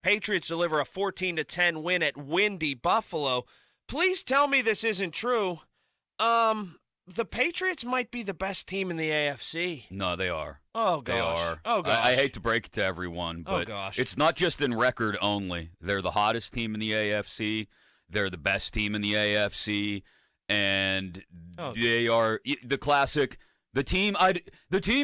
Patriots deliver a 14-10 win at windy Buffalo. Please tell me this isn't true. The Patriots might be the best team in the AFC. No, they are. Oh, gosh. They are. Oh, gosh. I hate to break it to everyone, but it's not just in record only. They're the hottest team in the AFC. They're the best team in the AFC. And they are the classic, the team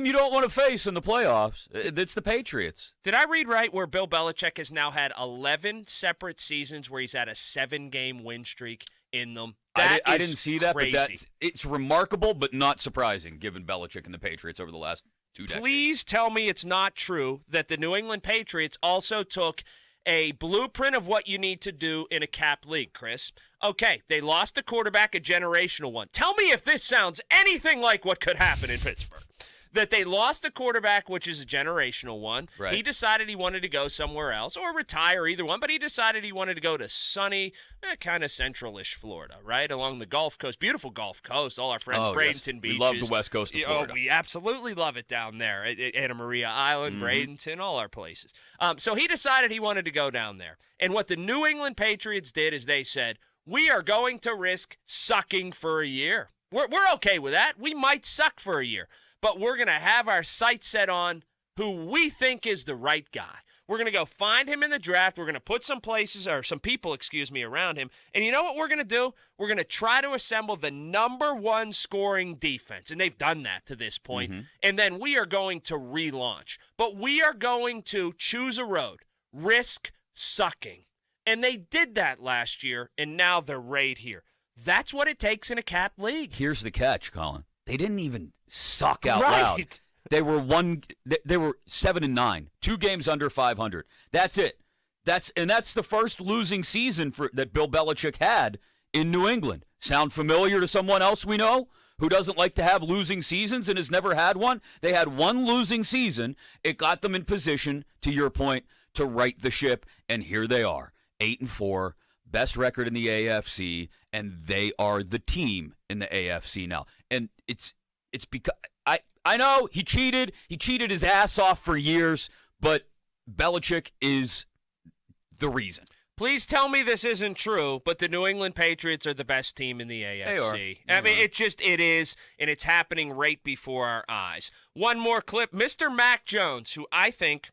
you don't want to face in the playoffs. It's the Patriots. Did I read right where Bill Belichick has now had 11 separate seasons where he's had a 7-game win streak in them? I didn't see that, crazy. But it's remarkable but not surprising given Belichick and the Patriots over the last 2 decades. Please tell me it's not true that the New England Patriots also took a blueprint of what you need to do in a cap league, Chris. Okay, they lost a quarterback, a generational one. Tell me if this sounds anything like what could happen in Pittsburgh. That they lost a quarterback, which is a generational one. Right. He decided he wanted to go somewhere else or retire, either one, but he decided he wanted to go to sunny, kind of central-ish Florida, right, along the Gulf Coast. Beautiful Gulf Coast, all our friends, Bradenton Beaches. We love the west coast of Florida. We absolutely love it down there. Anna Maria Island, Bradenton, all our places. So he decided he wanted to go down there. And what the New England Patriots did is they said, we are going to risk sucking for a year. We're okay with that. We might suck for a year. But we're going to have our sights set on who we think is the right guy. We're going to go find him in the draft. We're going to put some people around him. And you know what we're going to do? We're going to try to assemble the number one scoring defense. And they've done that to this point. And then we are going to relaunch. But we are going to choose a road, risk sucking. And they did that last year, and now they're right here. That's what it takes in a cap league. Here's the catch, Colin. They didn't even suck out loud. They were 7-9, 2 games under 500. That's it. That's the first losing season that Bill Belichick had in New England. Sound familiar to someone else we know who doesn't like to have losing seasons and has never had one? They had one losing season. It got them in position, to your point, to right the ship, and here they are, 8-4. Best record in the AFC, and they are the team in the AFC now. And it's because I know he cheated. He cheated his ass off for years, but Belichick is the reason. Please tell me this isn't true, but the New England Patriots are the best team in the AFC. I mean, it is, and it's happening right before our eyes. One more clip. Mr. Mac Jones, who I think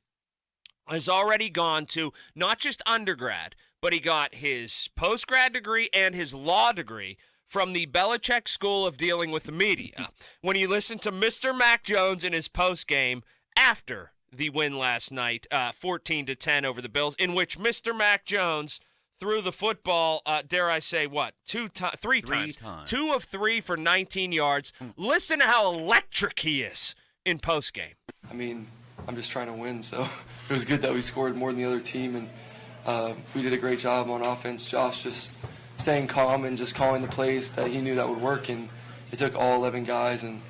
has already gone to not just undergrad, but he got his post-grad degree and his law degree from the Belichick School of Dealing with the Media. When you listen to Mr. Mac Jones in his post-game after the win last night, 14-10 over the Bills, in which Mr. Mac Jones threw the football, dare I say, three times. 2 of 3 for 19 yards. Listen to how electric he is in post-game. I mean, I'm just trying to win, so it was good that we scored more than the other team, and we did a great job on offense. Josh just staying calm and just calling the plays that he knew that would work, and it took all 11 guys, and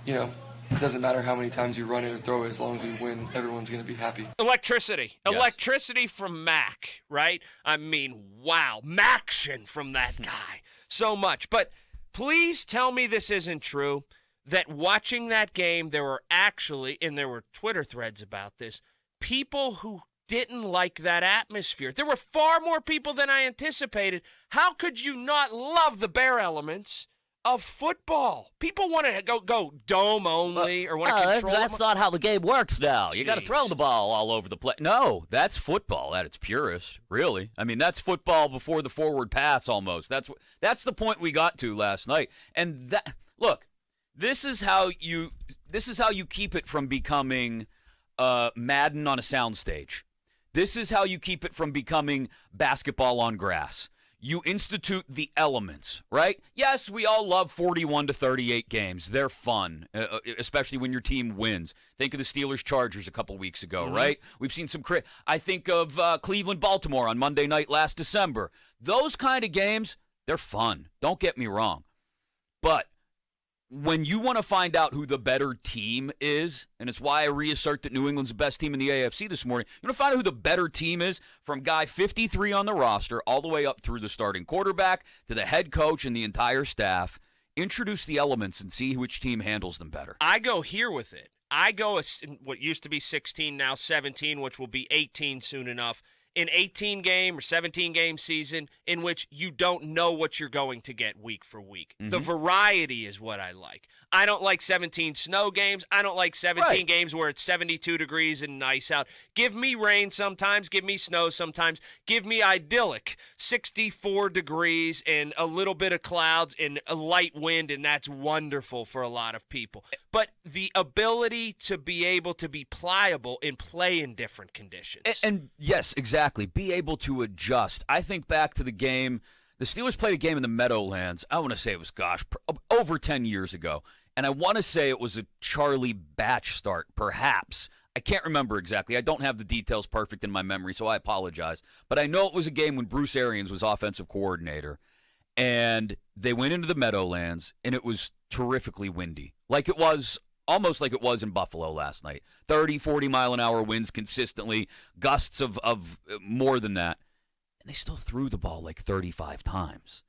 it doesn't matter how many times you run it or throw it, as long as we win, everyone's going to be happy. Electricity. Yes. Electricity from Mac, right? I mean, wow. Maction from that guy. So much. But please tell me this isn't true, that watching that game, there were actually, and there were Twitter threads about this, people who didn't like that atmosphere. There were far more people than I anticipated. How could you not love the bare elements of football? People want to go dome only or want to control. That's not how the game works now. You got to throw the ball all over the place. No, that's football at its purest, really. I mean, that's football before the forward pass almost. That's the point we got to last night. And look, this is how you keep it from becoming Madden on a soundstage. This is how you keep it from becoming basketball on grass. You institute the elements, right? Yes, we all love 41-38 games. They're fun, especially when your team wins. Think of the Steelers-Chargers a couple weeks ago, right? We've seen some I think of Cleveland-Baltimore on Monday night last December. Those kind of games, they're fun. Don't get me wrong. But when you want to find out who the better team is, and it's why I reassert that New England's the best team in the AFC this morning, you want to find out who the better team is from guy 53 on the roster all the way up through the starting quarterback to the head coach and the entire staff. Introduce the elements and see which team handles them better. I go here with it. I go what used to be 16, now 17, which will be 18 soon enough. An 18-game or 17-game season in which you don't know what you're going to get week for week. The variety is what I like. I don't like 17 snow games. I don't like 17 games where it's 72 degrees and nice out. Give me rain sometimes. Give me snow sometimes. Give me idyllic 64 degrees and a little bit of clouds and a light wind, and that's wonderful for a lot of people. But the ability to be able to be pliable and play in different conditions. And yes, exactly. Be able to adjust. I think back to the game. The Steelers played a game in the Meadowlands. I want to say it was, over 10 years ago. And I want to say it was a Charlie Batch start, perhaps. I can't remember exactly. I don't have the details perfect in my memory, so I apologize. But I know it was a game when Bruce Arians was offensive coordinator. And they went into the Meadowlands, and it was terrifically windy. Almost like it was in Buffalo last night. 30, 40-mile-an-hour winds consistently, gusts of more than that. And they still threw the ball like 35 times.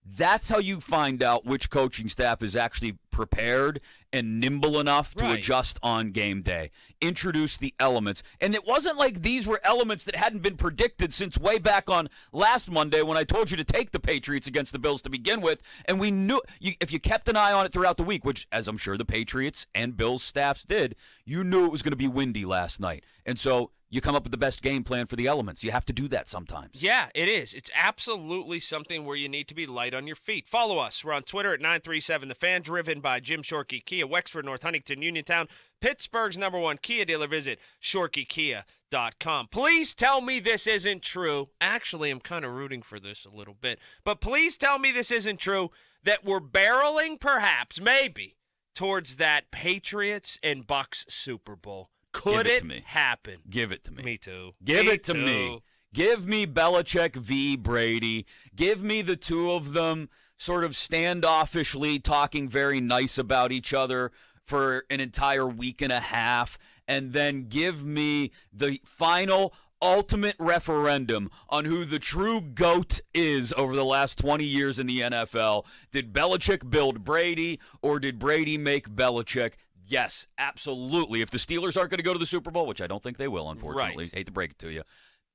That's how you find out which coaching staff is actually prepared and nimble enough to adjust on game day. Introduce the elements. And it wasn't like these were elements that hadn't been predicted since way back on last Monday when I told you to take the Patriots against the Bills to begin with. And we knew, if you kept an eye on it throughout the week, which, as I'm sure the Patriots and Bills staffs did, you knew it was going to be windy last night. And so you come up with the best game plan for the elements. You have to do that sometimes. Yeah, it is. It's absolutely something where you need to be light on your feet. Follow us. We're on Twitter at 937TheFan, driven by Jim Shorkey Kia, Wexford, North Huntington, Uniontown, Pittsburgh's #1 Kia dealer. Visit ShorkeyKia.com. Please tell me this isn't true. Actually, I'm kind of rooting for this a little bit. But please tell me this isn't true, that we're barreling, perhaps, maybe, towards that Patriots and Bucks Super Bowl. Could it happen? Give it to me. Me too. Give it to me. Give me Belichick v. Brady. Give me the two of them sort of standoffishly talking very nice about each other for an entire week and a half, and then give me the final ultimate referendum on who the true GOAT is over the last 20 years in the NFL. Did Belichick build Brady, or did Brady make Belichick? Yes, absolutely. If the Steelers aren't going to go to the Super Bowl, which I don't think they will, unfortunately, hate to break it to you,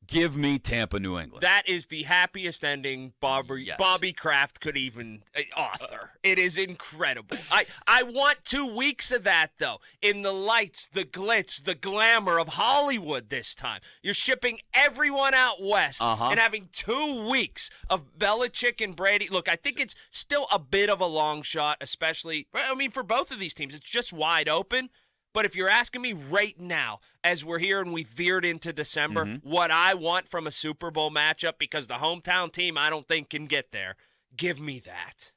give me Tampa, New England. That is the happiest ending Bobby Kraft could even author. It is incredible. I want 2 weeks of that, though, in the lights, the glitz, the glamour of Hollywood this time. You're shipping everyone out west and having 2 weeks of Belichick and Brady. Look, I think it's still a bit of a long shot, especially, for both of these teams. It's just wide open. But if you're asking me right now, as we're here and we veered into December, what I want from a Super Bowl matchup, because the hometown team I don't think can get there, give me that.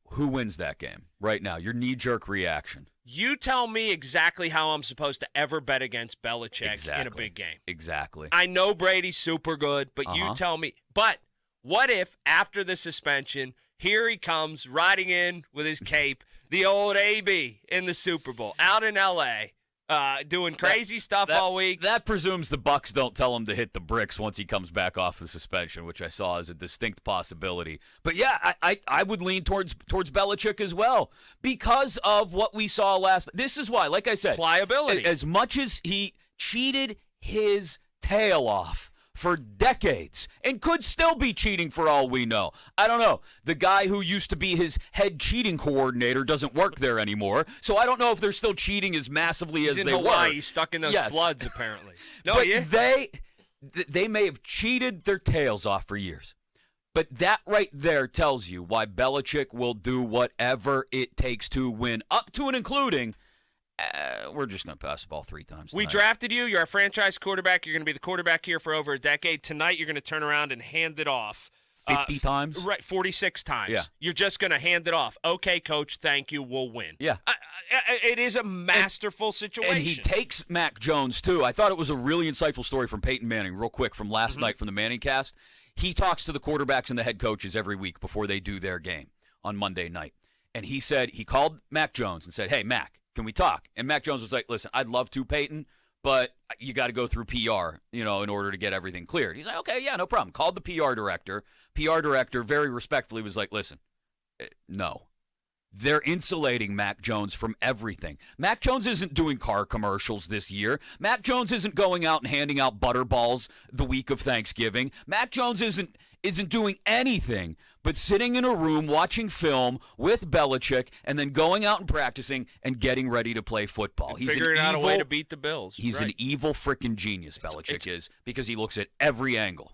Who wins that game right now? Your knee-jerk reaction. You tell me exactly how I'm supposed to ever bet against Belichick in a big game. Exactly. I know Brady's super good, but you tell me. But what if after the suspension, here he comes riding in with his cape, the old AB in the Super Bowl, out in L.A., doing crazy stuff all week. That presumes the Bucs don't tell him to hit the bricks once he comes back off the suspension, which I saw as a distinct possibility. But yeah, I would lean towards Belichick as well because of what we saw last. This is why, like I said, pliability. As much as he cheated his tail off for decades and could still be cheating for all we know. I don't know. The guy who used to be his head cheating coordinator doesn't work there anymore, so I don't know if they're still cheating as massively as they were. He's in Hawaii, stuck in those floods, apparently. No, but they may have cheated their tails off for years. But that right there tells you why Belichick will do whatever it takes to win, up to and including we're just going to pass the ball 3 times tonight. We drafted you. You're a franchise quarterback. You're going to be the quarterback here for over a decade. Tonight, you're going to turn around and hand it off. 50 times? Right, 46 times. Yeah. You're just going to hand it off. Okay, coach, thank you. We'll win. Yeah. It is a masterful situation. And he takes Mac Jones, too. I thought it was a really insightful story from Peyton Manning, real quick, from last night from the Manning cast. He talks to the quarterbacks and the head coaches every week before they do their game on Monday night. And he said, he called Mac Jones and said, hey, Mac, can we talk? And Mac Jones was like, listen, I'd love to, Peyton, but you got to go through PR, in order to get everything cleared. He's like, okay, yeah, no problem. Called the PR director. PR director very respectfully was like, listen, no. They're insulating Mac Jones from everything. Mac Jones isn't doing car commercials this year. Mac Jones isn't going out and handing out butterballs the week of Thanksgiving. Mac Jones isn't doing anything but sitting in a room watching film with Belichick and then going out and practicing and getting ready to play football. He's figuring out a way to beat the Bills. He's an evil freaking genius, Belichick is, because he looks at every angle.